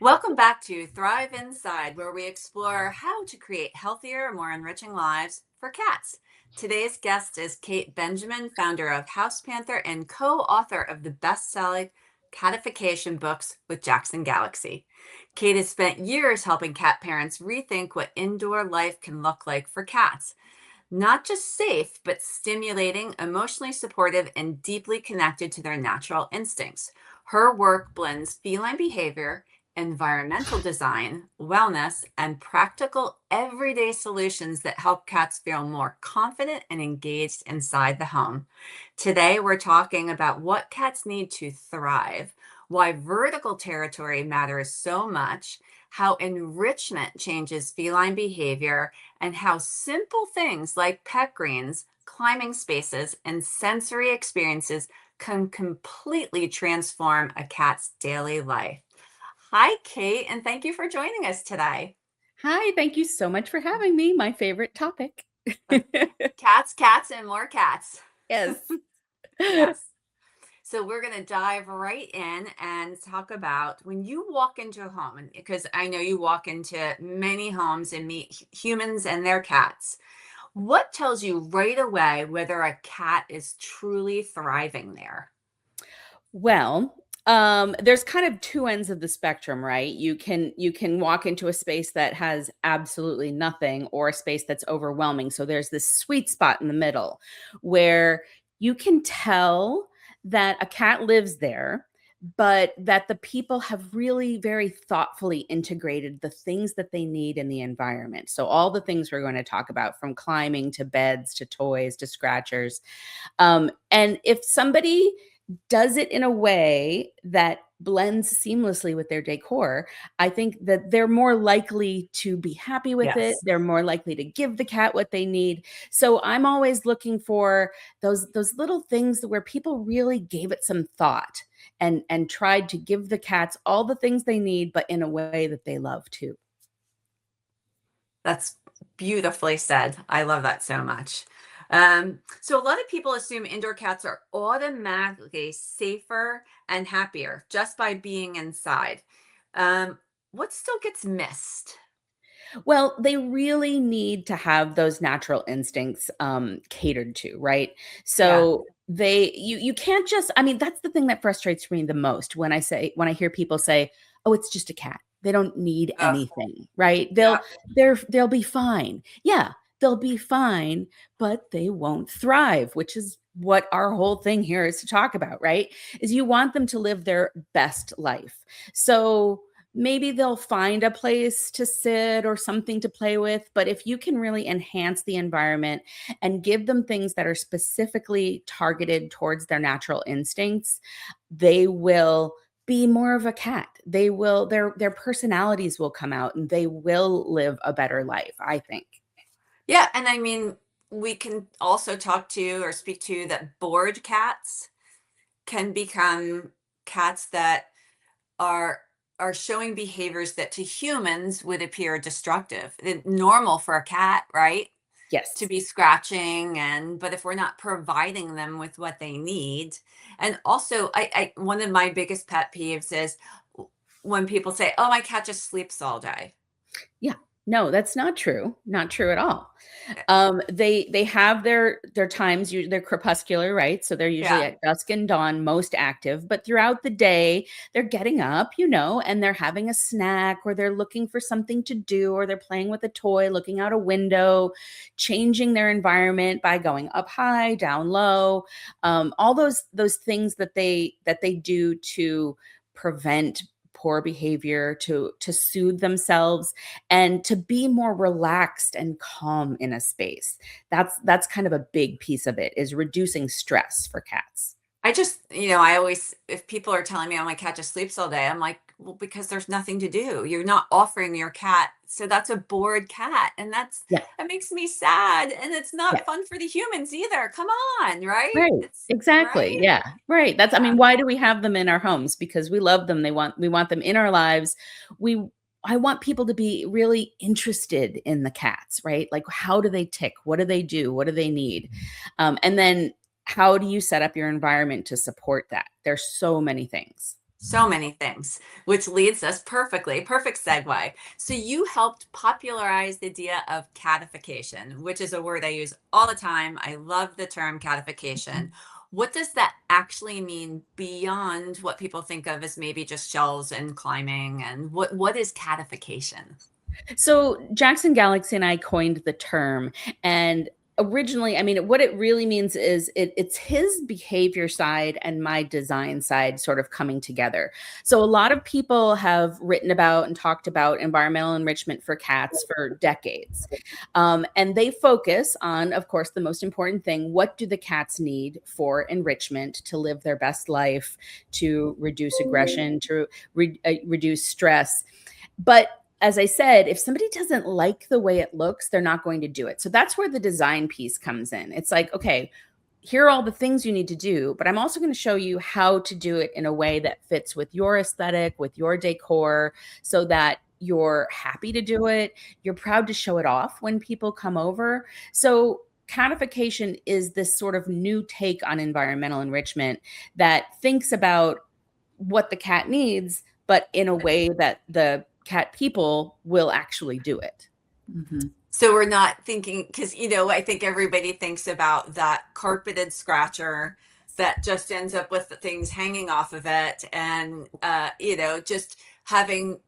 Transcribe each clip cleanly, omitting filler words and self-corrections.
Welcome back to Thrive Inside, where we explore how to create healthier, more enriching lives for cats. Today's guest is Kate Benjamin, founder of House Panther and co author of the best selling Catification books with Jackson Galaxy. Kate has spent years helping cat parents rethink what indoor life can look like for cats. Not just safe, but stimulating, emotionally supportive, and deeply connected to their natural instincts. Her work blends feline behavior, environmental design, wellness, and practical everyday solutions that help cats feel more confident and engaged inside the home. Today, we're talking about what cats need to thrive, why vertical territory matters so much, how enrichment changes feline behavior, and how simple things like pet greens, climbing spaces, and sensory experiences can completely transform a cat's daily life. Hi, Kate, and thank you for joining us today. Hi, thank you so much for having me. My favorite topic. Cats, cats, and more cats. Yes. Yes. So we're going to dive right in and talk about when you walk into a home, and because I know you walk into many homes and meet humans and their cats. What tells you right away whether a cat is truly thriving there? Well, there's kind of two ends of the spectrum, right? You can walk into a space that has absolutely nothing or a space that's overwhelming. So there's this sweet spot in the middle where you can tell that a cat lives there, but that the people have really very thoughtfully integrated the things that they need in the environment. So all the things we're going to talk about, from climbing to beds to toys to scratchers. And if somebody does it in a way that blends seamlessly with their decor, I think that they're more likely to be happy with it. Yes. They're more likely to give the cat what they need. So I'm always looking for those little things where people really gave it some thought and tried to give the cats all the things they need, but in a way that they love too. That's beautifully said. I love that so much. So a lot of people assume indoor cats are automatically safer and happier just by being inside. Um, what still gets missed? Well, they really need to have those natural instincts catered to, right? Yeah. So you can't just, I mean, that's the thing that frustrates me the most when I hear people say, "Oh, it's just a cat. They don't need Ugh, anything," right? yeah. They'll be fine. Yeah, they'll be fine, but they won't thrive, which is what our whole thing here is to talk about, right? Is you want them to live their best life. So maybe they'll find a place to sit or something to play with. But if you can really enhance the environment and give them things that are specifically targeted towards their natural instincts, they will be more of a cat. They will, their personalities will come out and they will live a better life, I think. Yeah, and I mean, we can also talk to or speak to that bored cats can become cats that are are showing behaviors that to humans would appear destructive. Normal for a cat, right? To Yes. be scratching, and but if we're not providing them with what they need. And also I one of my biggest pet peeves is when people say, "Oh, my cat just sleeps all day." Yeah. No, that's not true. Not true at all. Eh, They have their times. They're crepuscular, right? So they're usually Yeah. at dusk and dawn most active. But throughout the day, they're getting up, and they're having a snack, or they're looking for something to do, or they're playing with a toy, looking out a window, changing their environment by going up high, down low. All those things that they do to prevent poor behavior, to soothe themselves and to be more relaxed and calm in a space. That's kind of a big piece of it, is reducing stress for cats. I just, I always, if people are telling me, "Oh, my cat just sleeps all day," I'm like, well, because there's nothing to do. You're not offering your cat. So that's a bored cat. And Yeah. that makes me sad. And it's Yeah. not fun for the humans either. Come on, right? Right. It's Exactly. right. Yeah. Right. That's, I Yeah. mean, why do we have them in our homes? Because we love them. We want them in our lives. We I want people to be really interested in the cats, right? Like, how do they tick? What do they do? What do they need? And then how do you set up your environment to support that? There's so many things. So many things, which leads us perfect segue. So you helped popularize the idea of catification, which is a word I use all the time. I love the term catification. What does that actually mean beyond what people think of as maybe just shells and climbing? And what is catification? So Jackson Galaxy and I coined the term, and originally, I mean, what it really means is it's his behavior side and my design side sort of coming together. So a lot of people have written about and talked about environmental enrichment for cats for decades. And they focus on, of course, the most important thing: what do the cats need for enrichment to live their best life, to reduce aggression, to reduce stress. But as I said, if somebody doesn't like the way it looks, they're not going to do it. So that's where the design piece comes in. It's like, okay, here are all the things you need to do, but I'm also going to show you how to do it in a way that fits with your aesthetic, with your decor, so that you're happy to do it. You're proud to show it off when people come over. So catification is this sort of new take on environmental enrichment that thinks about what the cat needs, but in a way that the cat people will actually do it. Mhm. So we're not thinking, because, I think everybody thinks about that carpeted scratcher that just ends up with the things hanging off of it and, just having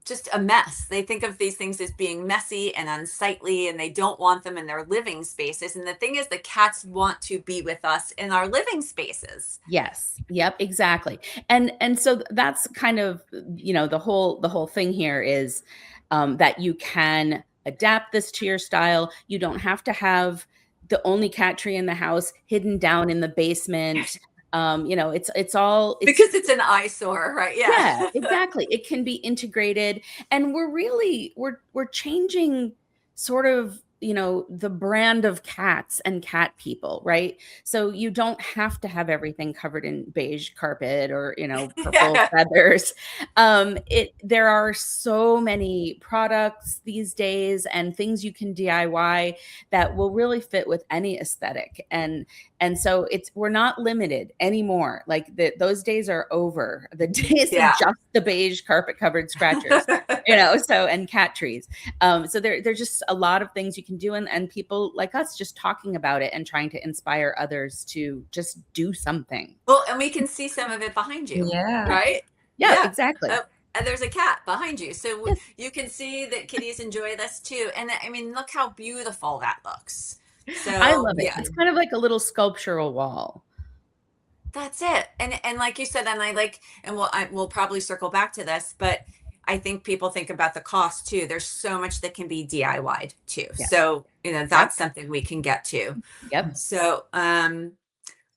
just a mess. They think of these things as being messy and unsightly, and they don't want them in their living spaces. And the thing is, the cats want to be with us in our living spaces. Yes. Yep, exactly. And so that's kind of, the whole thing here is that you can adapt this to your style. You don't have to have the only cat tree in the house hidden down in the basement. It's all it's Because it's an eyesore, right? Yeah, Yeah. exactly. It can be integrated, and we're changing sort of, the brand of cats and cat people, right? So you don't have to have everything covered in beige carpet or, purple Yeah. feathers. It There are so many products these days and things you can DIY that will really fit with any aesthetic. And so we're not limited anymore. Like those days are over. The days of Yeah. just the beige carpet covered scratchers, and cat trees. So there's just a lot of things you can do, and people like us just talking about it and trying to inspire others to just do something. Well, and we can see some of it behind you, Yeah. right? Yeah, Yeah. exactly. Oh, and there's a cat behind you. So Yes. you can see that kitties enjoy this too. And I mean, look how beautiful that looks. I So, love it. yeah, It's kind of like a little sculptural wall. that's it. And like you said, and I like, and we'll probably circle back to this, but I think people think about the cost too. There's so much that can be DIY'd too. Yeah. So, Yep. that's something we can get to. Yep. So,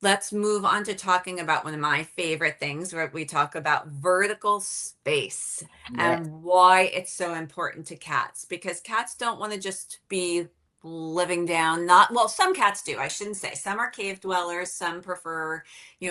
let's move on to talking about one of my favorite things, where we talk about vertical space Yes. and why it's so important to cats, because cats don't want to just be living down, not, well, some cats do, I shouldn't say. Some are cave dwellers, some prefer,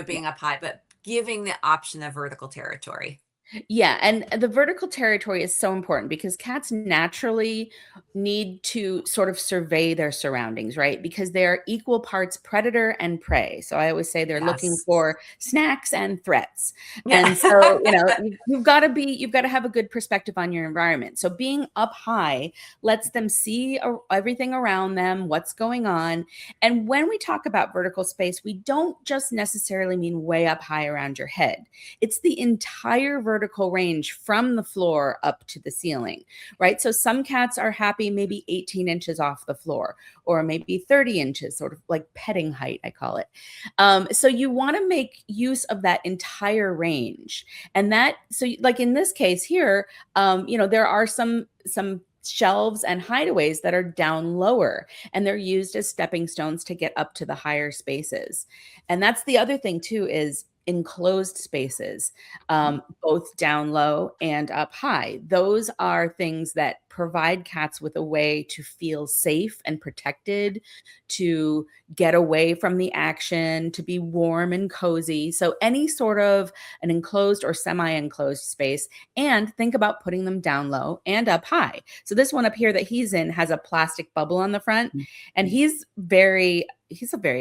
being up high, but giving the option of vertical territory. Yeah, and the vertical territory is so important because cats naturally need to sort of survey their surroundings, right? Because they're equal parts predator and prey. So I always say they're looking Yes. for snacks and threats. Yeah. And so, you've got to have a good perspective on your environment. So being up high lets them see everything around them, what's going on. And when we talk about vertical space, we don't just necessarily mean way up high around your head. It's the entire vertical range from the floor up to the ceiling, right? So some cats are happy maybe 18 inches off the floor, or maybe 30 inches, sort of like petting height, I call it. So you want to make use of that entire range. And like in this case here, there are some shelves and hideaways that are down lower, and they're used as stepping stones to get up to the higher spaces. And that's the other thing too, is enclosed spaces, both down low and up high. Those are things that provide cats with a way to feel safe and protected, to get away from the action, to be warm and cozy. So any sort of an enclosed or semi-enclosed space, and think about putting them down low and up high. So this one up here that he's in has a plastic bubble on the front, and he's a very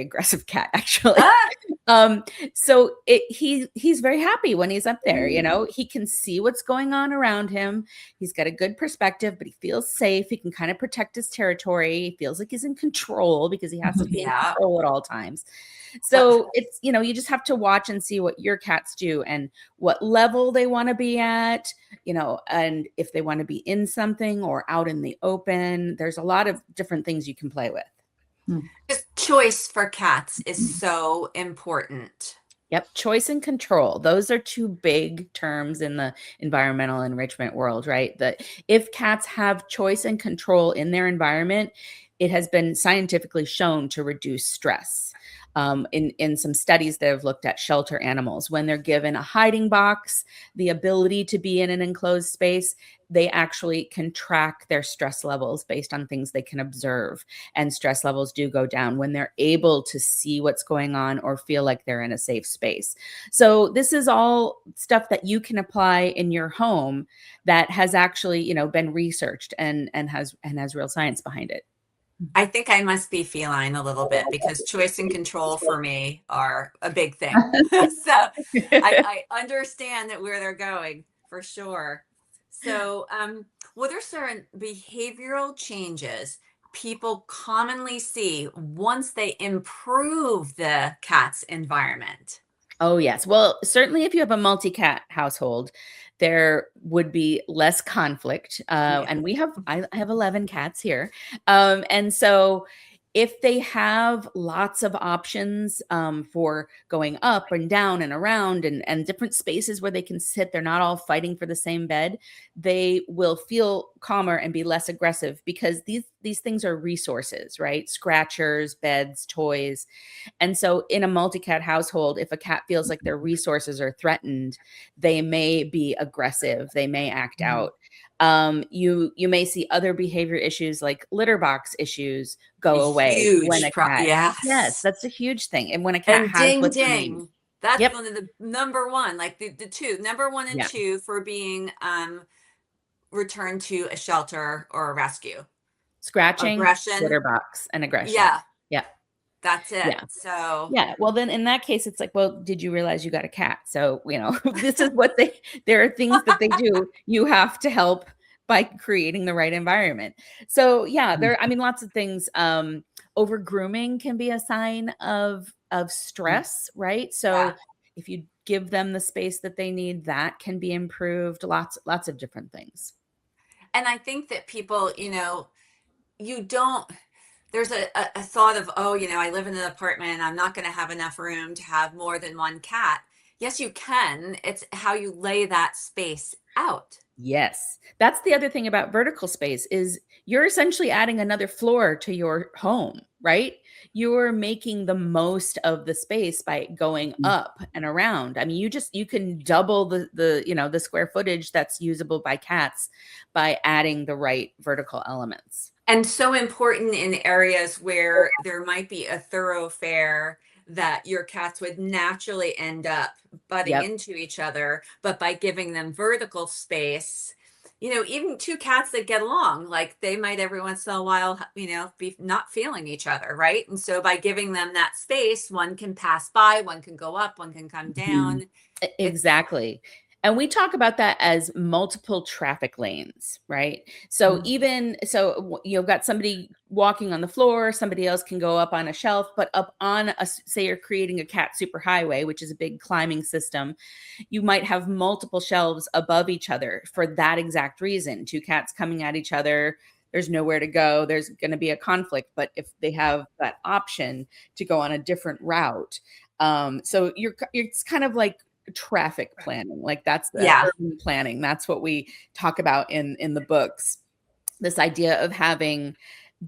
aggressive cat actually. Ah, Um, so he's very happy when he's up there, you know, he can see what's going on around him. He's got a good perspective, but he feels safe. He can kind of protect his territory. He feels like he's in control because he has to be in yeah. control at all times. But So it's, you know, you just have to watch and see what your cats do and what level they want to be at, you know, and if they want to be in something or out in the open. There's a lot of different things you can play with. just choice for cats is so important. Yep. Choice and control. Those are two big terms in the environmental enrichment world, right? That if cats have choice and control in their environment, it has been scientifically shown to reduce stress. In some studies that have looked at shelter animals, when they're given a hiding box, the ability to be in an enclosed space, they actually can track their stress levels based on things they can observe. And stress levels do go down when they're able to see what's going on or feel like they're in a safe space. So this is all stuff that you can apply in your home that has actually, you know, been researched and has real science behind it. I think I must be feline a little bit because choice and control for me are a big thing. So I understand that where they're going for sure. So, what are certain behavioral changes people commonly see once they improve the cat's environment? Oh, yes. Well, certainly if you have a multi-cat household, there would be less conflict. Yeah. And I have 11 cats here. And so if they have lots of options for going up and down and around and different spaces where they can sit, they're not all fighting for the same bed, they will feel calmer and be less aggressive because these things are resources, right? Scratchers, beds, toys. And so in a multi-cat household, if a cat feels like their resources are threatened, they may be aggressive, they may act out. You may see other behavior issues like litter box issues A go away when huge a cat. Yes, yes. that's a huge thing. And when a cat And has ding what they need. ding. That's Yep. one of the number one, like the two, number one and Yeah. two for being returned to a shelter or a rescue. Scratching, Aggression. litter box, and aggression. Yeah, Yeah. that's it. Yeah. So Yeah, well, then in that case, it's like, well, did you realize you got a cat? So, you know, this is what there are things that they do. You have to help by creating the right environment. So, yeah, I mean, lots of things. Over grooming can be a sign of stress, right? yeah. So, if you give them the space that they need, that can be improved. Lots of different things. And I think that people, you don't there's a thought of, oh, I live in an apartment and I'm not going to have enough room to have more than one cat. Yes, you can. It's how you lay that space out. Yes. That's the other thing about vertical space is you're essentially adding another floor to your home, right? You're making the most of the space by going up and around. I mean, you can double the square footage that's usable by cats by adding the right vertical elements. And so important in areas where there might be a thoroughfare that your cats would naturally end up butting Yep. into each other, but by giving them vertical space, even two cats that get along, like they might every once in a while, be not feeling each other, right? And so by giving them that space, one can pass by, one can go up, one can come down. It's Exactly. And we talk about that as multiple traffic lanes, right? So you've got somebody walking on the floor, somebody else can go up on a shelf, but up on say you're creating a cat superhighway, which is a big climbing system, you might have multiple shelves above each other for that exact reason. Two cats coming at each other, there's nowhere to go, there's going to be a conflict, but if they have that option to go on a different route, so it's kind of like traffic planning, like that's the yeah, urban planning. That's what we talk about in the books. This idea of having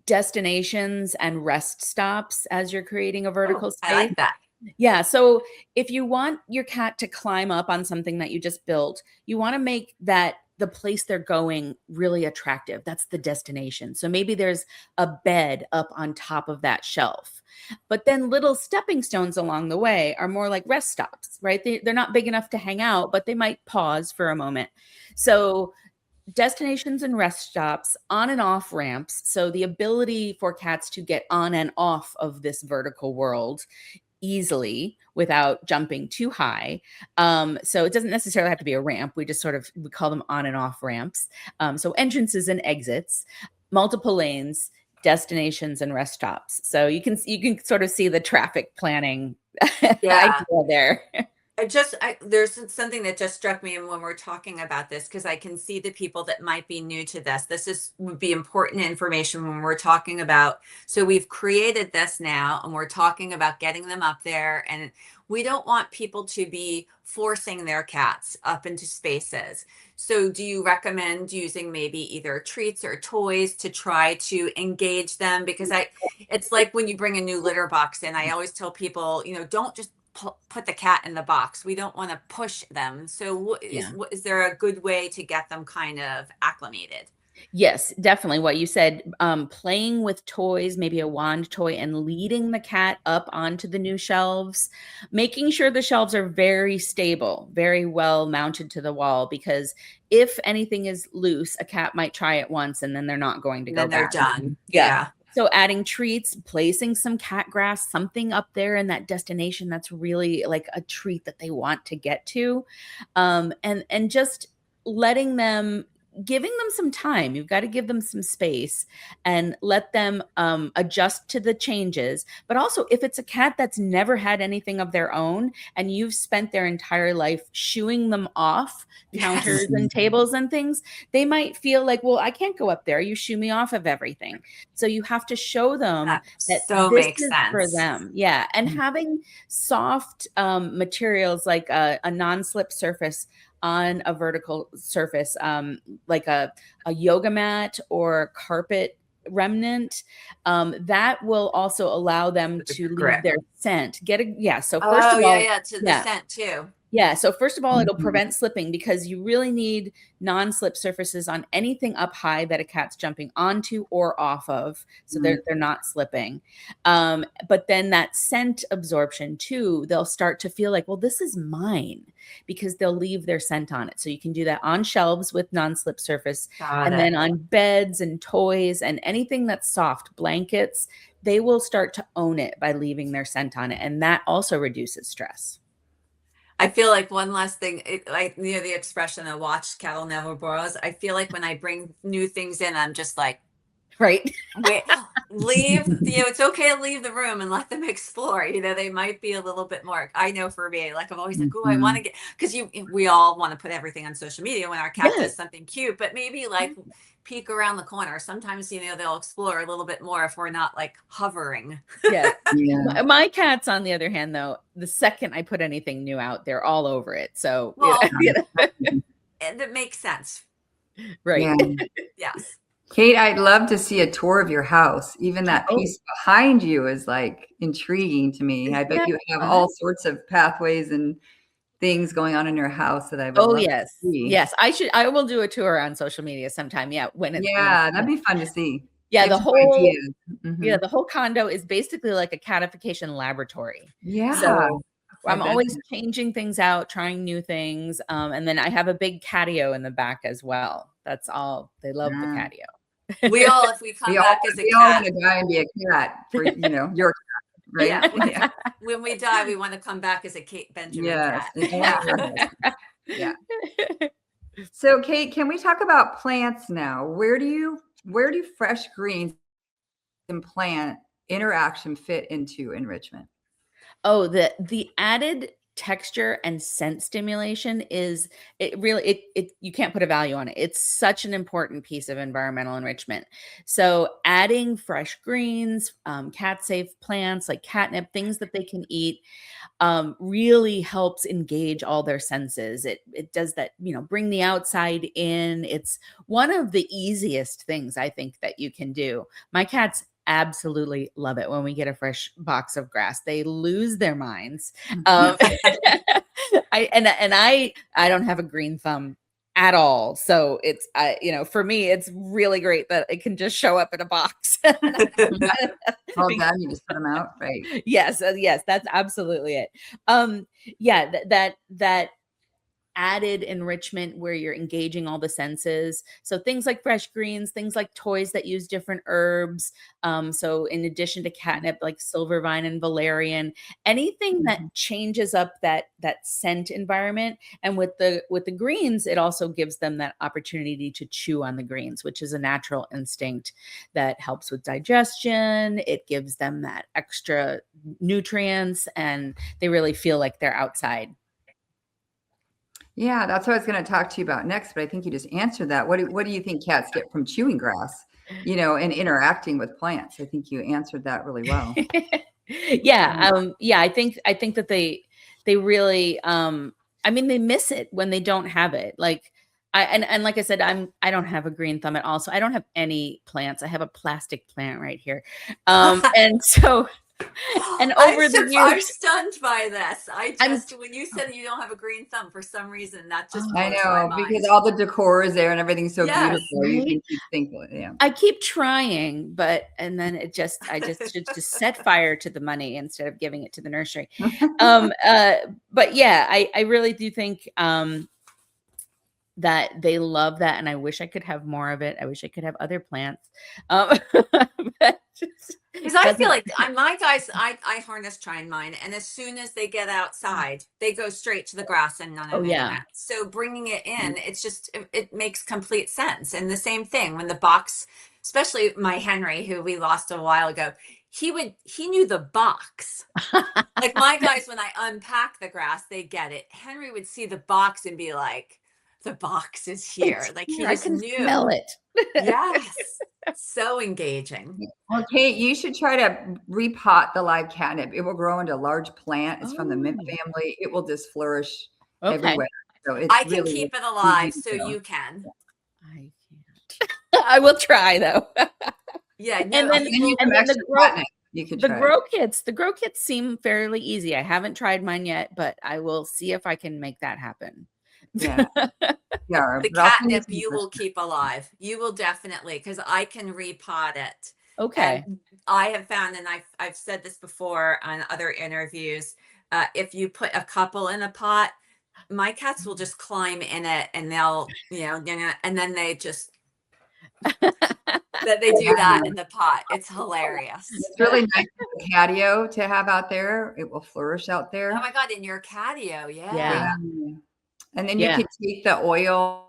destinations and rest stops as you're creating a oh, vertical I space. like that. Yeah. So if you want your cat to climb up on something that you just built, you want to make the place they're going really attractive. That's the destination. So maybe there's a bed up on top of that shelf. But then little stepping stones along the way are more like rest stops, right? They're not big enough to hang out, but they might pause for a moment. So destinations and rest stops, on and off ramps. So the ability for cats to get on and off of this vertical world easily without jumping too high. So it doesn't necessarily have to be a ramp. We just we call them on and off ramps. So entrances and exits, multiple lanes, destinations and rest stops. So you can sort of see the traffic planning Yeah. idea there. There's something that just struck me when we're talking about this, because I can see the people that might be new to this. Would be important information when we're talking about. So we've created this now, and we're talking about getting them up there, and we don't want people to be forcing their cats up into spaces. So do you recommend using maybe either treats or toys to try to engage them? Because it's like when you bring a new litter box in, I always tell people, don't just put the cat in the box. We don't want to push them. So Yeah. is there a good way to get them kind of acclimated? Yes, definitely what you said, playing with toys, maybe a wand toy, and leading the cat up onto the new shelves, making sure the shelves are very stable, very well mounted to the wall, because if anything is loose, a cat might try it once and then they're not going to And go then they're back. done. Yeah. Yeah. So adding treats, placing some cat grass, something up there in that destination that's really like a treat that they want to get to. And just letting them, giving them some time. You've got to give them some space and let them adjust to the changes. But also, if it's a cat that's never had anything of their own and you've spent their entire life shooing them off counters Yes. and tables and things, they might feel like, well, I can't go up there. You shoo me off of everything. So you have to show them That that so this makes is for sense. them. Yeah. And having soft materials like a non-slip surface on a vertical surface, like a yoga mat or carpet remnant, that will also allow them to leave Grip. their scent. So first Oh, of yeah, all, yeah. To the yeah, scent too. yeah. So first of all, it'll Mhm. prevent slipping because you really need non-slip surfaces on anything up high that a cat's jumping onto or off of. So they're not slipping. But then that scent absorption too, they'll start to feel like, well, this is mine, because they'll leave their scent on it. So you can do that on shelves with non-slip surface, Got and it. then on beds and toys and anything that's soft, blankets, they will start to own it by leaving their scent on it. And that also reduces stress. I feel like one last thing, like the expression "I watch cattle never boils." I feel like when I bring new things in, I'm just like, Right. wait, leave. It's okay to leave the room and let them explore. They might be a little bit more. I know for me, like I'm always like, oh, I want to Mhm. get, because we all want to put everything on social media when our cat Yes. does something cute, but maybe like peek around the corner. Sometimes they'll explore a little bit more if we're not like hovering. Yes. Yeah. My cats, on the other hand, though, the second I put anything new out, they're all over it. So, Well, yeah, that makes sense. right. Yeah. Yes. Kate, I'd love to see a tour of your house. Even that Oh, piece behind you is like intriguing to me. I isn't bet that you have fun? all sorts of pathways and things going on in your house that I would Oh, love to yes. see. Yes. I will do a tour on social media sometime. Yeah. Yeah, that'd be fun to see. Yeah, Get the some whole, ideas. yeah, Mhm. the whole condo is basically like a catification laboratory. Yeah, So I I'm bet. always changing things out, trying new things. And then I have a big catio in the back as well. That's all. They love the Yeah. catio. If we come back as a We all cat, wanna die and be a cat for, your cat, right? yeah, Yeah. when we die, we want to come back as a Kate Benjamin Yes, cat. and only Yeah. your house. Yeah. So, Kate, can we talk about plants now? Where do fresh greens and plant interaction fit into enrichment? Oh, the added texture and scent stimulation is, it really, it you can't put a value on it. It's such an important piece of environmental enrichment. So adding fresh greens, cat safe plants like catnip, things that they can eat, really helps engage all their senses. It does that, bring the outside in. It's one of the easiest things I think that you can do. My cats absolutely love it when we get a fresh box of grass. They lose their minds. Um, I don't have a green thumb at all. So it's, you know, for me, it's really great that it can just show up in a box. All done, you just put them out, right? Yes, yes, that's absolutely it. Yeah, that added enrichment where you're engaging all the senses. So things like fresh greens, things like toys that use different herbs. So in addition to catnip, like silvervine and valerian, anything that changes up that scent environment. And with the greens, it also gives them that opportunity to chew on the greens, which is a natural instinct that helps with digestion. It gives them that extra nutrients, and they really feel like they're outside. Yeah, that's what I was going to talk to you about next, but I think you just answered that. What do you think cats get from chewing grass, you know, and interacting with plants? I think you answered that really well. Yeah, I think that they really I mean, they miss it when they don't have it. Like and like I said, I don't have a green thumb at all. So I don't have any plants. I have a plastic plant right here. And so and over the I'm years stunned by this. I'm When you said you don't have a green thumb, for some reason, that just I blows my know, because mind. all the decor is there and everything's so Yes. beautiful. You right. think, yeah. I keep trying, but and then I just should just set fire to the money instead of giving it to the nursery. Um, uh, but yeah, I really do think that they love that, and I wish I could have more of it. I wish I could have other plants. But just Because I feel doesn't like my guys, I harness try mine, and as soon as they get outside, they go straight to the grass and none oh of it in yeah. it. So bringing it in, it's just it makes complete sense. And the same thing when the box, especially my Henry, who we lost a while ago, he knew the box. Like my guys, when I unpack the grass, they get it. Henry would see the box and be like, "The box is here." It's Like he here. I just can smell knew. it. Yes, so engaging. Well, Kate, you should try to repot the live catnip. It will grow into a large plant. It's from the mint Oh, family. It will just flourish okay. everywhere. So it's I can really keep it easy alive, to so do. you can. I can't. I will try though. Yeah, And no, I'll then he send you will. some extra catnip. You could try it. the grow kits seem fairly easy. I haven't tried mine yet, but I will see if I can make that happen. Yeah. Yeah. The But I'll send you catnip some you will extra. keep alive. You will definitely, because I can repot it. Okay. And I have found, and I've said this before on other interviews, if you put a couple in a pot, my cats will just climb in it, and they'll, and then they just that they do that Yeah. in the pot. It's hilarious. It's really nice for the patio to have out there. It will flourish out Oh there. my God, in your catio, Yeah. Yeah. yeah. And then you Yeah. could take the oil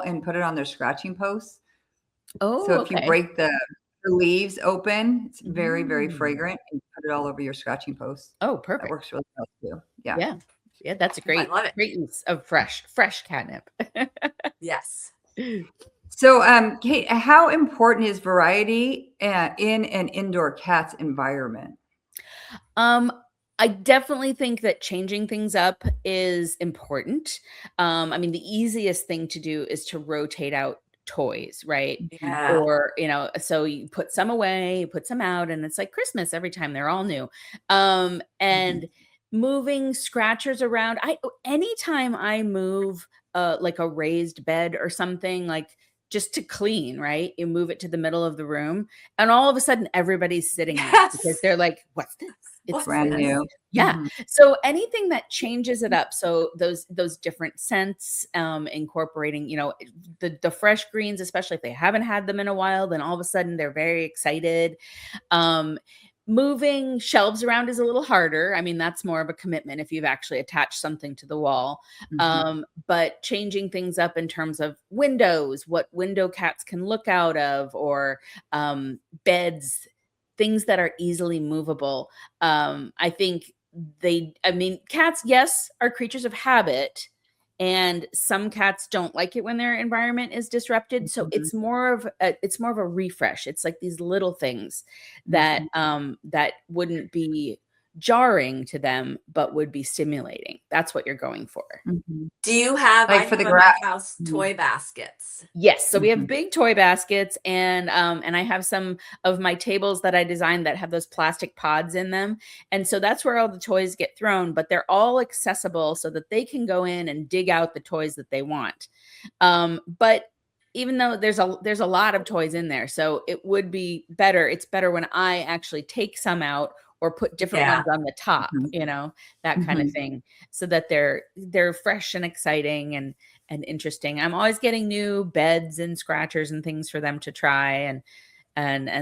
and put it on their scratching posts. So Oh, if you okay. break the leaves open, it's very, very Mm. fragrant, and put it all over your scratching posts. Oh, That perfect. works really well too. Yeah. Yeah. Yeah, that's a Oh, I love it. great use of fresh catnip. Yes. So, Kate, how important is variety in an indoor cat's environment? Um, I definitely think that changing things up is important. I mean, the easiest thing to do is to rotate out toys, right? Yeah. Or, you know, so you put some away, you put some out, and it's like Christmas every time they're all new. And moving scratchers around. Anytime I move like a raised bed or something, like just to clean, right? You move it to the middle of the room, and all of a sudden everybody's sitting on it because Yes. they're like, what's this? It's What's Brand this? new. yeah. Mhm. So anything that changes it up, so those different scents, incorporating, you know, the fresh greens, especially if they haven't had them in a while, then all of a sudden they're very excited. Um, moving shelves around is a little harder. I mean, that's more of a commitment if you've actually attached something to the wall. But changing things up in terms of windows, what window cats can look out of, or beds, things that are easily movable. I think I mean, cats, yes, are creatures of habit, and some cats don't like it when their environment is disrupted. So Mhm. it's more of a refresh. It's like these little things that Mhm. that wouldn't be jarring to them, but would be stimulating. That's what you're going for. Mhm. Do you have, I Like for have the in my grass. house Mhm. toy baskets. Yes, so we have Mhm. big toy baskets, and I have some of my tables that I designed that have those plastic pods in them, and so that's where all the toys get thrown, but they're all accessible so that they can go in and dig out the toys that they want. But even though there's a lot of toys in there, so it would be better. It's better when I actually take some out or put different Yeah. ones on the top, Mhm. you know, that kind of Mhm. thing, so that they're fresh and exciting and interesting. I'm always getting new beds and scratchers and things for them to try, and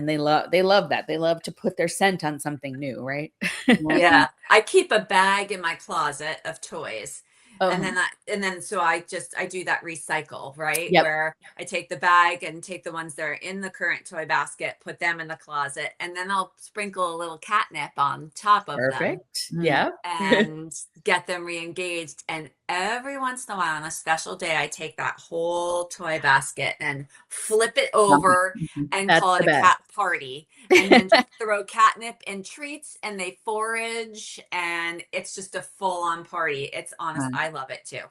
they love that. They love to put their scent on something new, right? Yeah. Yeah, I keep a bag in my closet of toys. And Oh, then so I do that recycle, right? yep, Where I take the bag and take the ones that are in the current toy basket, put them in the closet, and then I'll sprinkle a little catnip on top of them perfect. Mm. Yep. and get them re-engaged. And every once in a while on a special day, I take that whole toy basket and flip it over Mhm. and That's call it the a best. cat party, and then just throw catnip and treats, and they forage, and it's just a full-on party. It's honest, Fun. I love it too.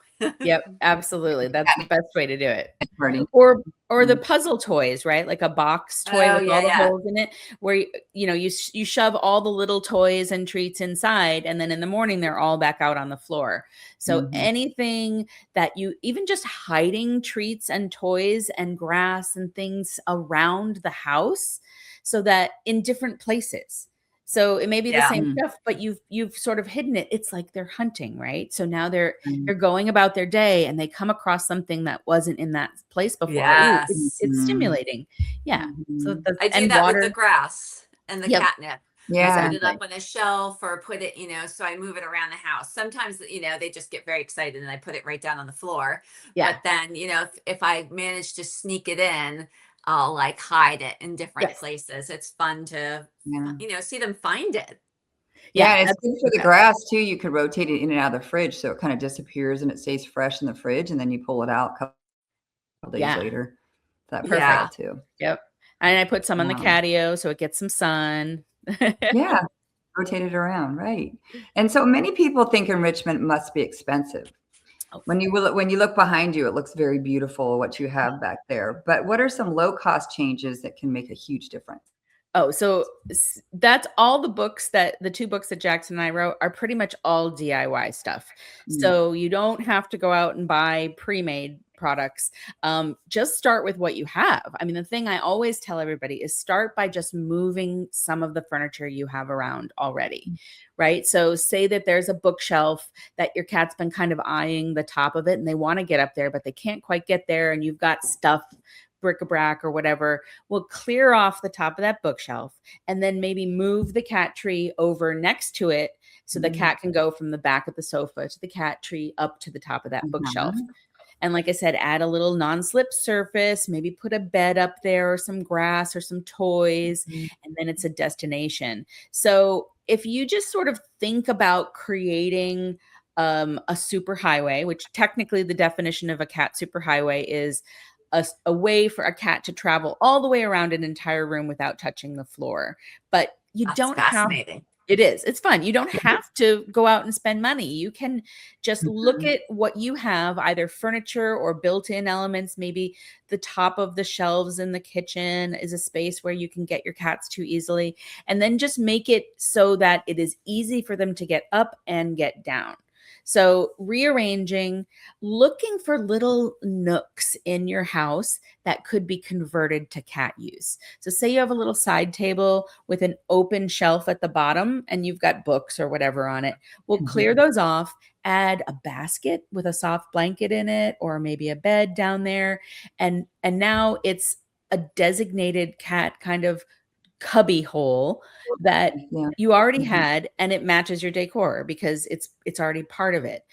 Yep, absolutely. That's the best way to do it. Party. Or the Mhm. puzzle toys, right? Like a box toy Oh with all yeah, the yeah. holes in it, where you shove all the little toys and treats inside, and then in the morning they're all back out on the floor. So Mhm. anything that you even just hiding treats and toys and grass and things around the house, so that in different places. So it may be the Yeah. same Mm. stuff, but you've sort of hidden it. It's like they're hunting, right? So now Mm. they're going about their day and they come across something that wasn't in that place before. Ooh, Yes. it's Mhm. stimulating. Yeah. So Mhm. I do and that with the water. grass and the Yep. catnip. I Yeah. put it up Exactly. on a shelf or put it, so I move it around the house. Sometimes, they just get very excited and I put it right down on the floor. Yeah. But then, if I manage to sneak it in, I'll like hide it in different Yes. places. It's fun to, Yeah. see them find it. Yeah, Yeah. and it's That's good the for the best. grass too. You could rotate it in and out of the fridge so it kind of disappears and it stays fresh in the fridge, and then you pull it out a couple days Yeah. later. That works Perfect. well Yeah. too. Yep. And I put some on the Um, catio so it gets some sun. yeah, rotate it around, right. And so many people think enrichment must be expensive. Oh, When you look behind you, it looks very beautiful what you have back there. But what are some low cost changes that can make a huge difference? Oh, so that's all the two books that Jackson and I wrote are pretty much all DIY stuff. Mm. So you don't have to go out and buy pre-made products. Just start with what you have. I mean, the thing I always tell everybody is start by just moving some of the furniture you have around already, right? So say that there's a bookshelf that your cat's been kind of eyeing the top of it and they want to get up there, but they can't quite get there, and you've got stuff, bric-a-brac or whatever. Will clear off the top of that bookshelf and then maybe move the cat tree over next to it so the Mm. cat can go from the back of the sofa to the cat tree up to the top of that bookshelf. Mhm. And like I said, add a little non-slip surface, maybe put a bed up there or some grass or some toys, Mhm. and then it's a destination. So if you just sort of think about creating a superhighway, which technically the definition of a cat superhighway is a way for a cat to travel all the way around an entire room without touching the floor. But you That's don't have fascinating. it is. It's fun. You don't have to go out and spend money. You can just look Mhm. at what you have, either furniture or built-in elements. Maybe the top of the shelves in the kitchen is a space where you can get your cats to easily, and then just make it so that it is easy for them to get up and get down. So rearranging, looking for little nooks in your house that could be converted to cat use. So say you have a little side table with an open shelf at the bottom and you've got books or whatever on it. We'll clear Mhm. those off, add a basket with a soft blanket in it or maybe a bed down there, and now it's a designated cat kind of cubby hole that Yeah. you already Mhm. had, and it matches your decor because it's already part of it.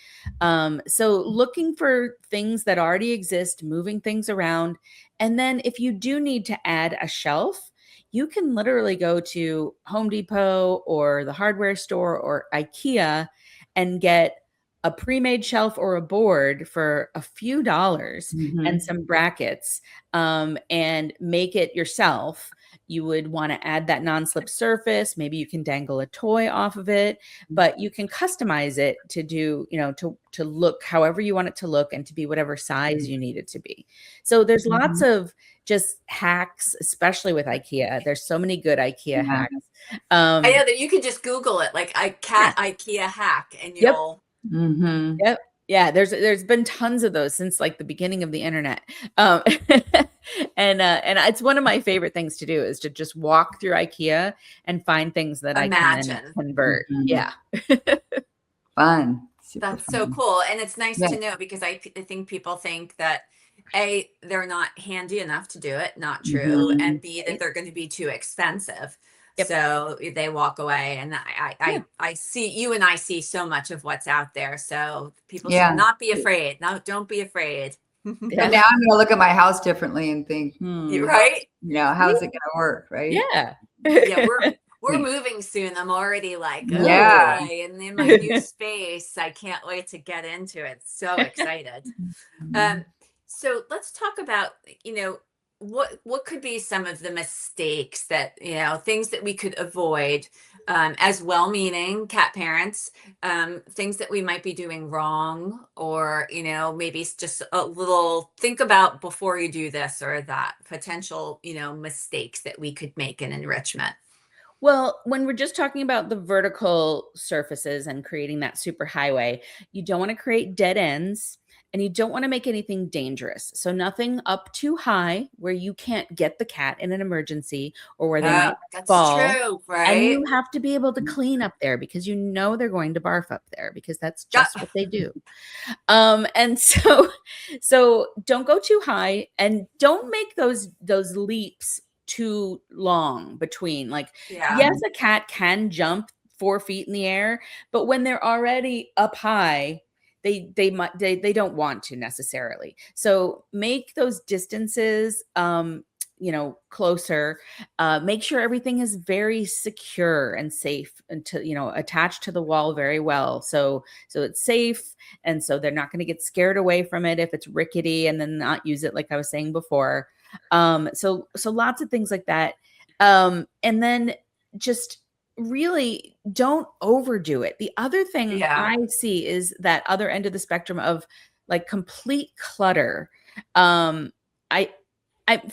So looking for things that already exist, moving things around, and then if you do need to add a shelf, you can literally go to Home Depot or the hardware store or IKEA and get a pre-made shelf or a board for a few dollars and Mhm. some brackets, and make it yourself. You would want to add that non-slip surface. Maybe you can dangle a toy off of it, but you can customize it to do, to look however you want it to look and to be whatever size you need it to be. So there's lots of just hacks, especially with IKEA. There's so many good IKEA hacks. I know that you can just Google it, like cat IKEA hack, and Yep. you'll. Yep. Yeah, there's been tons of those since like the beginning of the internet. And it's one of my favorite things to do is to just walk through IKEA and find things that I can then convert. Yeah. Fun. Super That's fun. so cool. And it's nice to know, because I think people think that A, they're not handy enough to do it, not true, and B, that they're going to be too expensive. Yep. So they walk away, and I see, you and I see so much of what's out there. So people should not be afraid. No, don't be afraid. And now I'm going to look at my house differently and think, right? How's it going to work? Right? Yeah. Yeah. We're moving soon. I'm already like, oh boy, and in my new space, I can't wait to get into it. So excited. So let's talk about, what could be some of the mistakes that, things that we could avoid as well-meaning cat parents, things that we might be doing wrong, or, maybe it's just a little think about before you do this or that, potential, mistakes that we could make in enrichment. Well, when we're just talking about the vertical surfaces and creating that super highway, you don't want to create dead ends, and you don't want to make anything dangerous. So nothing up too high where you can't get the cat in an emergency, or where they might fall. True, right? And you have to be able to clean up there, because they're going to barf up there, because that's just what they do. And so don't go too high, and don't make those leaps too long between. Like, yes, a cat can jump 4 feet in the air, but when they're already up high, they don't want to necessarily. So make those distances closer. Make sure everything is very secure and safe, and attached to the wall very well, so it's safe, and so they're not going to get scared away from it if it's rickety, and then not use it, like I was saying before. So lots of things like that. And then just really don't overdo it. The other thing I see is that other end of the spectrum of like complete clutter. For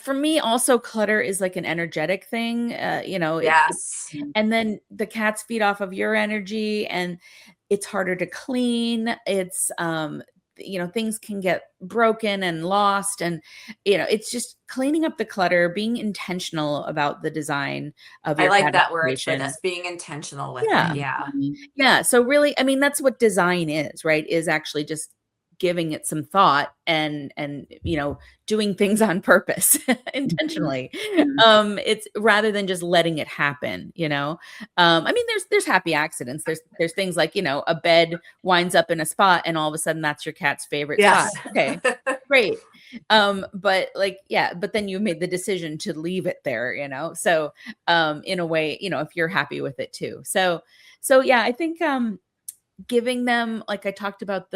me also, clutter is like an energetic thing, and then the cats feed off of your energy, and it's harder to clean. It's things can get broken and lost, and it's just cleaning up the clutter, being intentional about the design of your I like that word for this, being intentional with it. Yeah. So really, I mean, that's what design is, right? Is actually just giving it some thought and doing things on purpose intentionally. It's rather than just letting it happen. I mean, there's happy accidents. There's things like, a bed winds up in a spot, and all of a sudden that's your cat's favorite spot. Okay, great. But then you made the decision to leave it there, so in a way, if you're happy with it too. So yeah, I think giving them, like I talked about,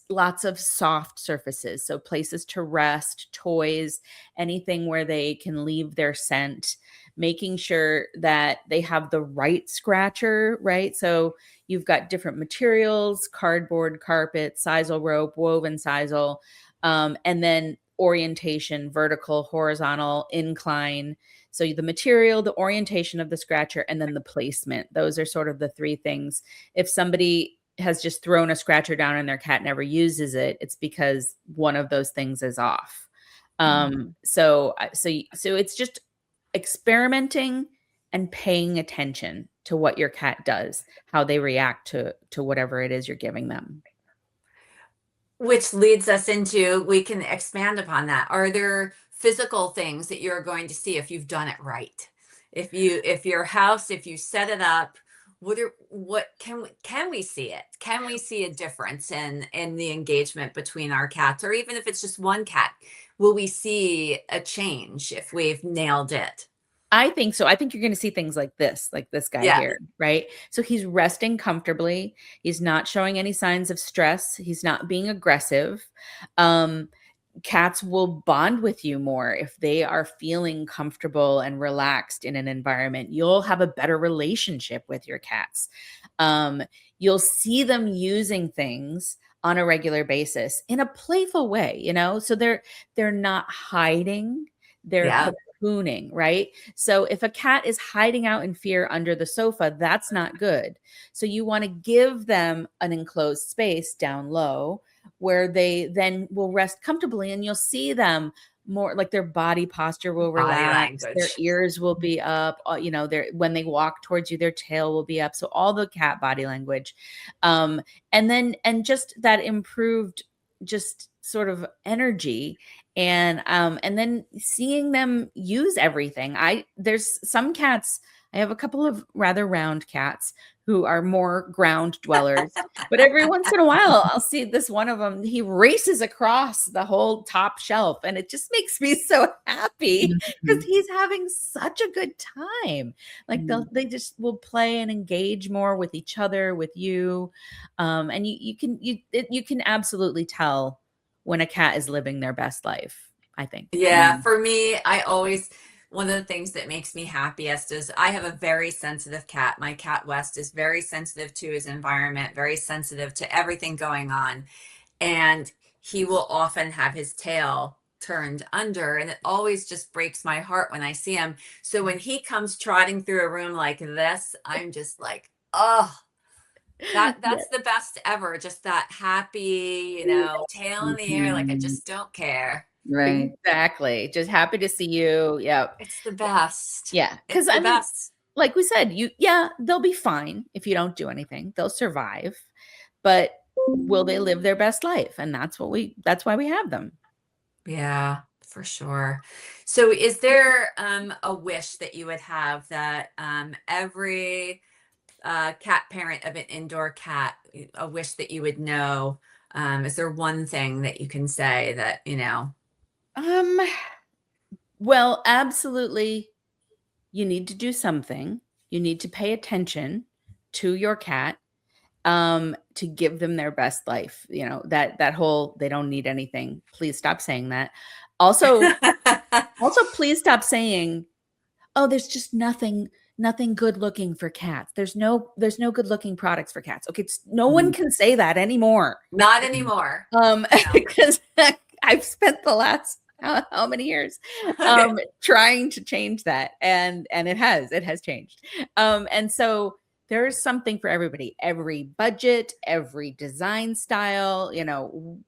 lots of soft surfaces, so places to rest, toys, anything where they can leave their scent, making sure that they have the right scratcher, right? So you've got different materials: cardboard, carpet, sisal rope, woven sisal, and then orientation: vertical, horizontal, incline. So the material, the orientation of the scratcher, and then the placement. Those are sort of the 3 things. If somebody has just thrown a scratcher down and their cat never uses it, it's because one of those things is off. So it's just experimenting and paying attention to what your cat does, how they react to whatever it is you're giving them. Which leads us into, we can expand upon that. Are there physical things that you're going to see if you've done it right? If your house, if you set it up, what can we see it? Can we see a difference in the engagement between our cats, or even if it's just one cat, will we see a change if we've nailed it? I think so. I think you're going to see things like this guy here, right? So he's resting comfortably. He's not showing any signs of stress. He's not being aggressive. cats will bond with you more if they are feeling comfortable and relaxed in an environment. You'll have a better relationship with your cats. Um, you'll see them using things on a regular basis in a playful way, so they're not hiding, they're Yeah. cocooning, right? So if a cat is hiding out in fear under the sofa, that's not good. So you want to give them an enclosed space down low where they then will rest comfortably, and you'll see them more, like their body posture will Body relax, their language. ears will be up, their when they walk towards you, their tail will be up. So all the cat body language. And just that improved just sort of energy, and then seeing them use everything. There's some cats, I have a couple of rather round cats who are more ground dwellers. But every once in a while, I'll see this one of them, he races across the whole top shelf, and it just makes me so happy because Mhm. he's having such a good time. Like Mhm. they just will play and engage more with each other, with you. And you can absolutely tell when a cat is living their best life, I think. Yeah, for me, one of the things that makes me happiest is I have a very sensitive cat. My cat West is very sensitive to his environment, very sensitive to everything going on. And he will often have his tail turned under, and it always just breaks my heart when I see him. So when he comes trotting through a room like this, I'm just like, oh, Yeah. that's the best ever. Just that happy, tail in the air, like I Mhm. just don't care. Right. Exactly. Just happy to see you. Yeah. It's the best. Yeah. Because It's I the mean, best. like we said, yeah, they'll be fine if you don't do anything. They'll survive. But will they live their best life? And that's why we have them. Yeah, for sure. So is there a wish that you would have that every cat parent of an indoor cat, a wish that you would know? Is there one thing that you can say that, Um, well, absolutely. You need to do something. You need to pay attention to your cat, to give them their best life. That whole they don't need anything. Please stop saying that. Also, please stop saying, "Oh, there's just nothing good looking for cats. There's no good looking products for cats." Okay, no one Mhm. can say that anymore. Not anymore. No. Because I've spent the last how many years trying to change that, and it has changed. And so there's something for everybody, every budget, every design style,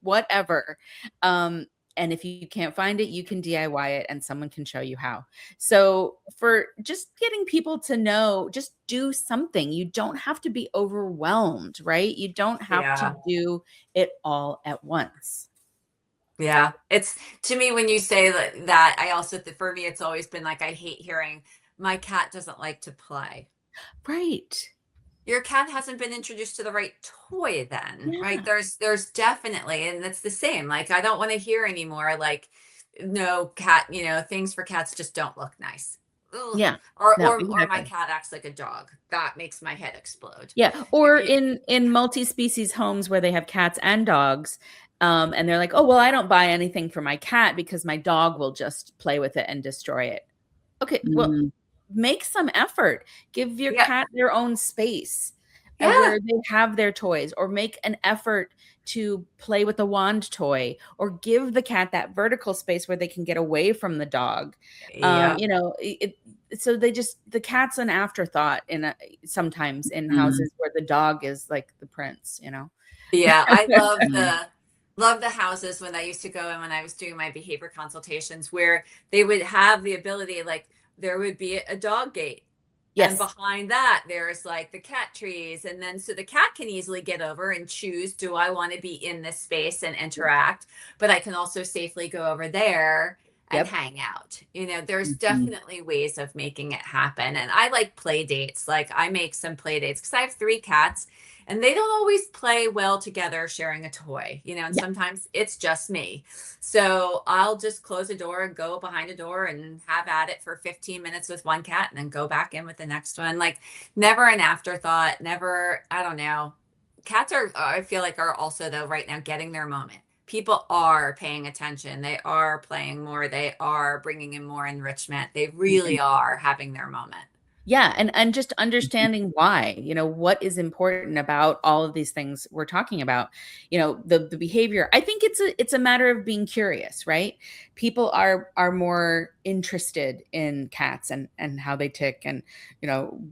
whatever. Um, and if you can't find it, you can DIY it, and someone can show you how. So for just getting people to know, just do something. You don't have to be overwhelmed, right? You don't have to Yeah. do it all at once. Yeah. It's to me when you say that, I also for me it's always been like I hate hearing my cat doesn't like to play. Right. Your cat hasn't been introduced to the right toy then, right? Yeah. There's definitely, and that's the same. Like I don't want to hear anymore like no cat, things for cats just don't look nice. Ugh. Yeah. Or No, or my exactly. cat acts like a dog. That makes my head explode. Yeah, You- or you- in multi-species homes where they have cats and dogs, and they're like, "Oh, well, I don't buy anything for my cat because my dog will just play with it and destroy it." Okay, well, Mhm. make some effort. Give your yeah. cat their own space, Yeah. where they have their toys, or make an effort to play with a wand toy, or give the cat that vertical space where they can get away from the dog. Yeah. So the cat's an afterthought sometimes in Mhm. houses where the dog is like the prince. Yeah, I Mhm. love the houses when I used to go and when I was doing my behavior consultations where they would have the ability, like there would be a dog gate. And Yes. behind that, there's like the cat trees. And then so the cat can easily get over and choose, do I want to be in this space and interact? But I can also safely go over there and Yep. hang out. There's Mhm. definitely ways of making it happen. And I like play dates. Like I make some play dates because I have three cats and they don't always play well together sharing a toy, and Yeah. sometimes it's just me. So I'll just close a door and go behind a door and have at it for 15 minutes with one cat and then go back in with the next one. Like never an afterthought, never, I don't know. Cats are, I feel like are also though right now getting their moment. people are paying attention. They are playing more. They are bringing in more enrichment. They really are having their moment. Yeah, and just understanding why, what is important about all of these things we're talking about. The behavior. I think it's a matter of being curious, right? People are more interested in cats and how they tick, and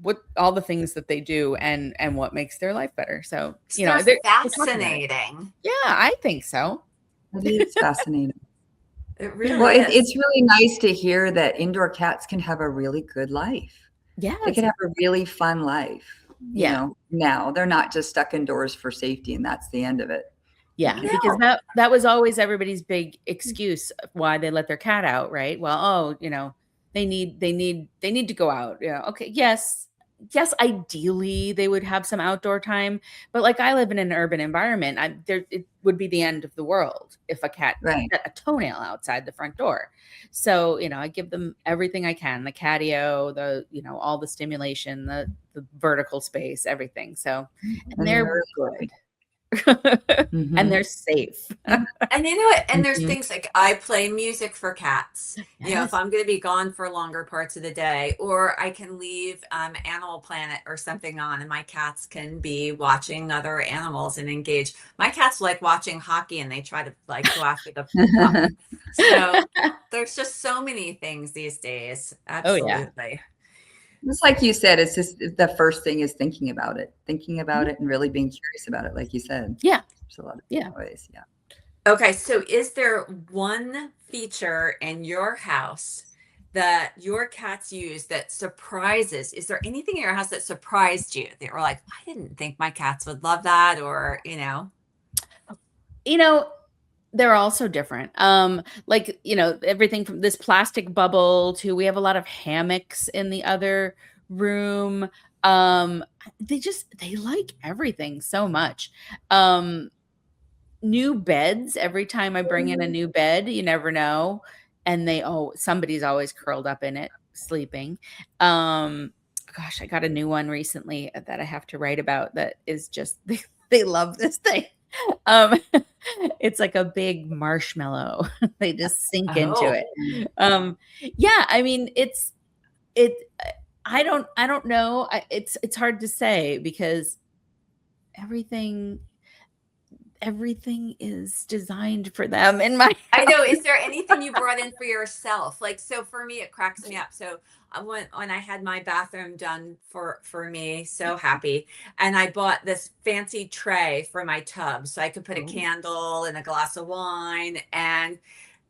what all the things that they do, and what makes their life better. So, They're we're talking about it. fascinating. Yeah, I think so. It is fascinating. It really Well, is. it's really nice to hear that indoor cats can have a really good life. Yeah, They can have a really fun life. Yeah. Now they're not just stuck indoors for safety and that's the end of it. Yeah, No. because that was always everybody's big excuse why they let their cat out, right? Well, they need to go out. Okay, yes. Yes, ideally they would have some outdoor time, but like I live in an urban environment, it would be the end of the world if a cat Right. set a toenail outside the front door. So, I give them everything I can, the catio, all the stimulation, the vertical space, everything. So, and they're good. And they're safe. And you know what? And there's Mhm. things like I play music for cats. If Yes. I'm going to be gone for longer parts of the day, or I can leave Animal Planet or something on, and my cats can be watching other animals and engage. My cats like watching hockey, and they try to like go after the puck. So there's just so many things these days. Oh, yeah. Absolutely. It's like you said, it's just the first thing is thinking about it Mhm. and really being curious about it, like you said. Yeah. There's a lot of Yeah. ways. Yeah. Okay, so is there one feature in your house that your cats use that surprises? Is there anything in your house that surprised you that were like, I didn't think my cats would love that, or? They're all so different. Like, everything from this plastic bubble to we have a lot of hammocks in the other room. Um, they like everything so much. New beds, every time I bring in a new bed, you never know. And somebody's always curled up in it, sleeping. Gosh, I got a new one recently that I have to write about that is just they love this thing. Um, it's like a big marshmallow. They just sink into Oh, it. Yeah, I mean, it I don't know. It's hard to say because everything everything is designed for them in my I house. know. Is there anything you brought in for yourself? Like, so for me, it cracks me up. So when I had my bathroom done for me, so happy, and I bought this fancy tray for my tub, so I could put a Oh. candle and a glass of wine, and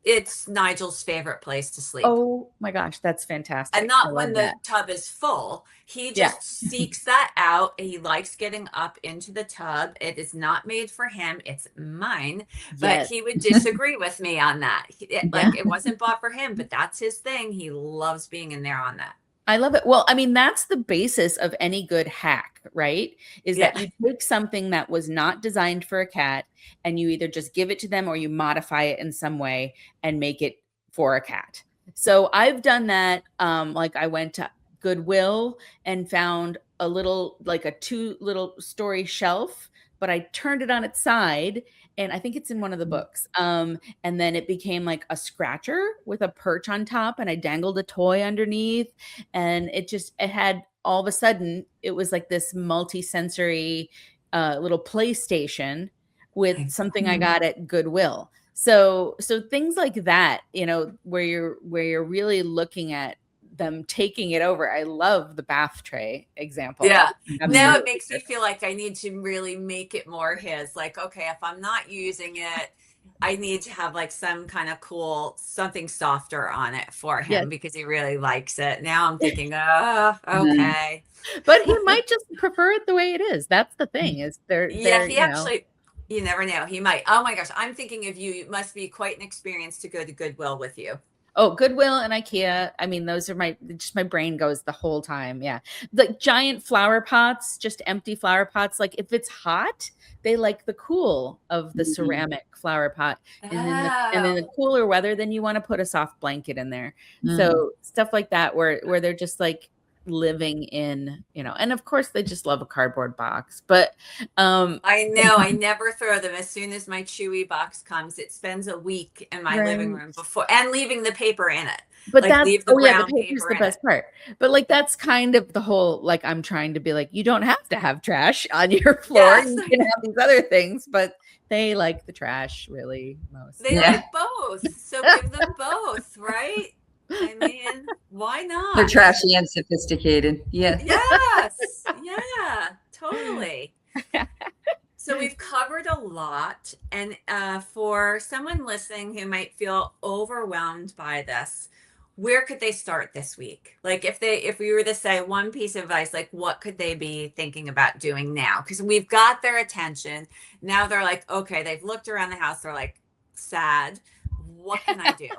it's Nigel's favorite place to sleep. Oh my gosh, that's And fantastic. I not when love the that. tub is full. He Yeah. just seeks that out. He likes getting up into the tub. It is not made for him. It's mine. But Yes. he would disagree with me on that. Yeah. Like it wasn't bought for him, but that's his thing. He loves being in there on that. I love it. Well, I mean, that's the basis of any good hack, right? Is Yeah. that you take something that was not designed for a cat and you either just give it to them or you modify it in some way and make it for a cat. So I've done that. Like I went to Goodwill and found like a two little story shelf, but I turned it on its side. And I think it's in one of the books. And then it became like a scratcher with a perch on top, and I dangled a toy underneath, and it had all of a sudden it was like this multi-sensory little PlayStation with something I got at Goodwill. So things like that, where you're really looking at them taking it over. I love the bath tray example. Yeah. Now it Absolutely. makes me feel like I need to really make it more his. Like, okay, if I'm not using it, I need to have like some kind of cool something softer on it for Yes. him because he really likes it. Now I'm thinking, oh, Mhm. okay. But he might just prefer it the way it is. That's the thing, is Yeah, they're, he actually, you never know. He might. Oh my gosh, I'm thinking of you. It must be quite an experience to go to Goodwill with you. oh, Goodwill and IKEA. I mean, those are my brain goes the whole time. Yeah. Like giant flower pots, just empty flower pots. Like if it's hot, they like the cool of the Mhm. ceramic flower pot. And then the Oh, cooler weather, then you want to put a soft blanket in there. Mm. So stuff like that where they're just like living in, and of course they just love a cardboard box, but I know. I never throw them. As soon as my Chewy box comes, it spends a week in my living right. room before, and leaving the paper in it. But Like that's leave the oh yeah, the brown paper's paper the in it. best part. But like that's kind of the whole, like, I'm trying to be like, you don't have to have trash on your floor. Yes, You I can know. have these other things, but they like the trash really most. They Yeah. like both. So give them both, right? I mean, why They're not? trashy and sophisticated. Yeah. Yes. Yeah, totally. So we've covered a lot. And for someone listening who might feel overwhelmed by this, where could they start this week? Like if we were to say one piece of advice, like what could they be thinking about doing now? Because we've got their attention. Now they're like, okay, they've looked around the house. They're like, sad. What can I do?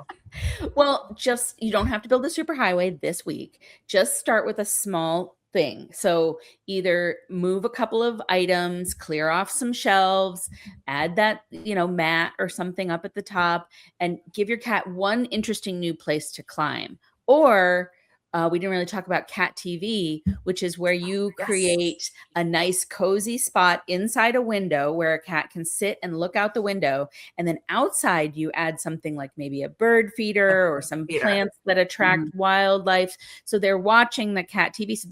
Well, just you don't have to build a superhighway this week. Just start with a small thing. So either move a couple of items, clear off some shelves, add that, mat or something up at the top, and give your cat one interesting new place to climb. Or we didn't really talk about cat TV, which is where you Yes. create a nice cozy spot inside a window where a cat can sit and look out the window. And then outside you add something like maybe a bird feeder or some Peter. plants that attract Mhm. wildlife. So they're watching the cat TV. So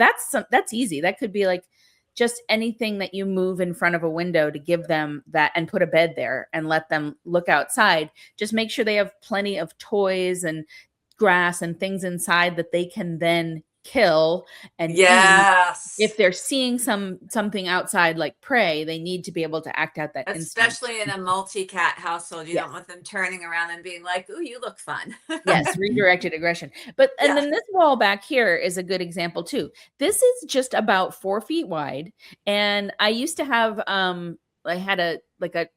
that's easy. That could be like just anything that you move in front of a window to give them that, and put a bed there and let them look outside. Just make sure they have plenty of toys and grass and things inside that they can then kill and eat. If Yes. they're seeing something outside like prey, they need to be able to act out that instinct. Especially in a multi-cat household, you don't Yes. want them turning around and being like, "Ooh, you look fun." Yes, redirected aggression. But and Yeah. then this wall back here is a good example too. This is just about 4 feet wide, and I used to have I had a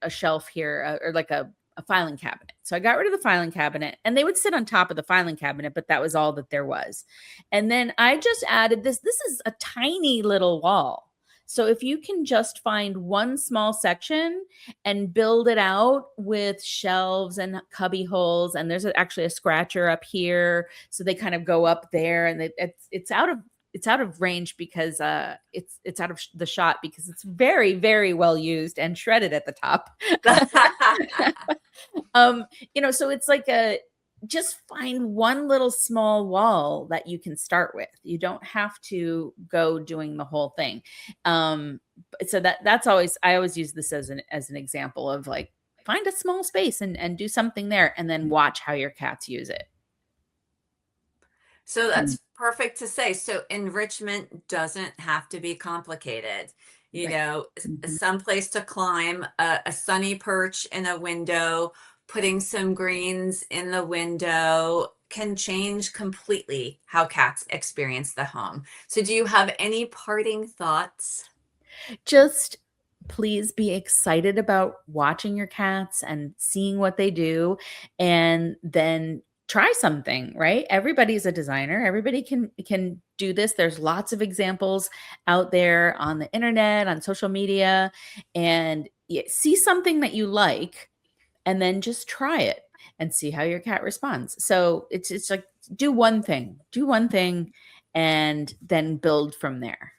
shelf here, or like a filing cabinet. So I got rid of the filing cabinet, and they would sit on top of the filing cabinet, but that was all that there was. And then I just added this. This is a tiny little wall. So if you can just find one small section and build it out with shelves and cubby holes, and there's actually a scratcher up here, so they kind of go up there, and it's out of range because it's out of the shot because it's very, very well used and shredded at the top. So it's like just find one little small wall that you can start with. You don't have to go doing the whole thing. So that's always, I always use this as an example of like, find a small space and do something there, and then watch how your cats use it. So that's perfect to say. So enrichment doesn't have to be complicated. Right. Mhm. Some place to climb, a sunny perch in a window, putting some greens in the window can change completely how cats experience the home. So do you have any parting thoughts? Just please be excited about watching your cats and seeing what they do, and then try something, right? Everybody's a designer. Everybody can do this. There's lots of examples out there on the internet, on social media, and see something that you like, and then just try it and see how your cat responds. So it's like do one thing, and then build from there.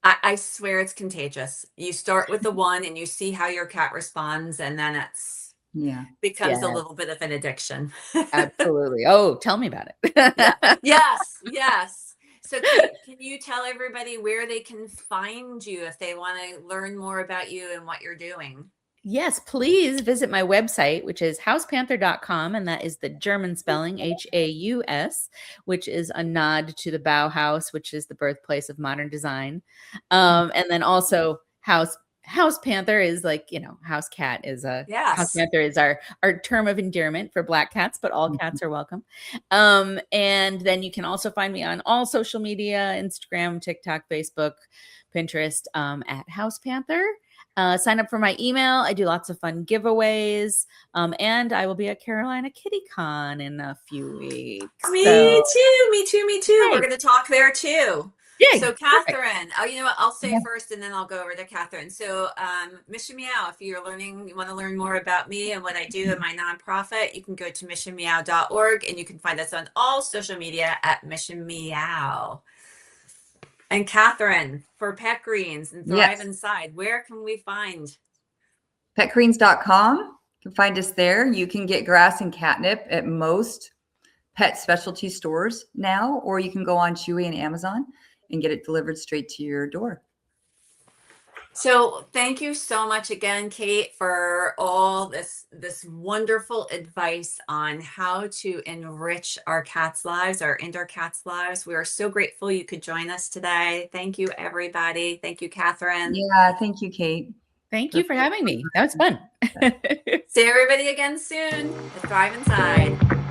I swear it's contagious. You start with the one and you see how your cat responds, and then it's Yeah. becomes a Yeah. little bit of an addiction. Absolutely. Oh, tell me about Yeah. it. Yes. Yes. So, Kate, can you tell everybody where they can find you if they want to learn more about you and what you're doing? Yes, please visit my website, which is housepanther.com. And that is the German spelling, Haus, which is a nod to the Bauhaus, which is the birthplace of modern design. And then also House Panther is like, house cat is a House Yes. Panther is our term of endearment for black cats, but all Mhm. cats are welcome. And then you can also find me on all social media, Instagram, TikTok, Facebook, Pinterest, at House Panther. Sign up for my email. I do lots of fun giveaways. And I will be at Carolina Kitty Con in a few weeks. Me So, too. Me too. Me too. We're hey, going to talk there too. So, yay, perfect. Catherine, oh, you know what? I'll say Yeah. first and then I'll go over to Catherine. So, Mission Meow, if you want to learn more about me and what I do in my nonprofit, you can go to missionmeow.org and you can find us on all social media at Mission Meow. And Catherine, for Pet Greens and Thrive Yes. Inside, where can we find? Petgreens.com. You can find us there. You can get grass and catnip at most pet specialty stores now, or you can go on Chewy and Amazon and get it delivered straight to your door. So thank you so much again, Kate, for all this wonderful advice on how to enrich our cats' lives, our indoor cats' lives. We are so grateful you could join us today. Thank you, everybody. Thank you, Catherine. Yeah, thank you, Kate. Thank you for having me. That was fun. See everybody again soon. Thrive Inside.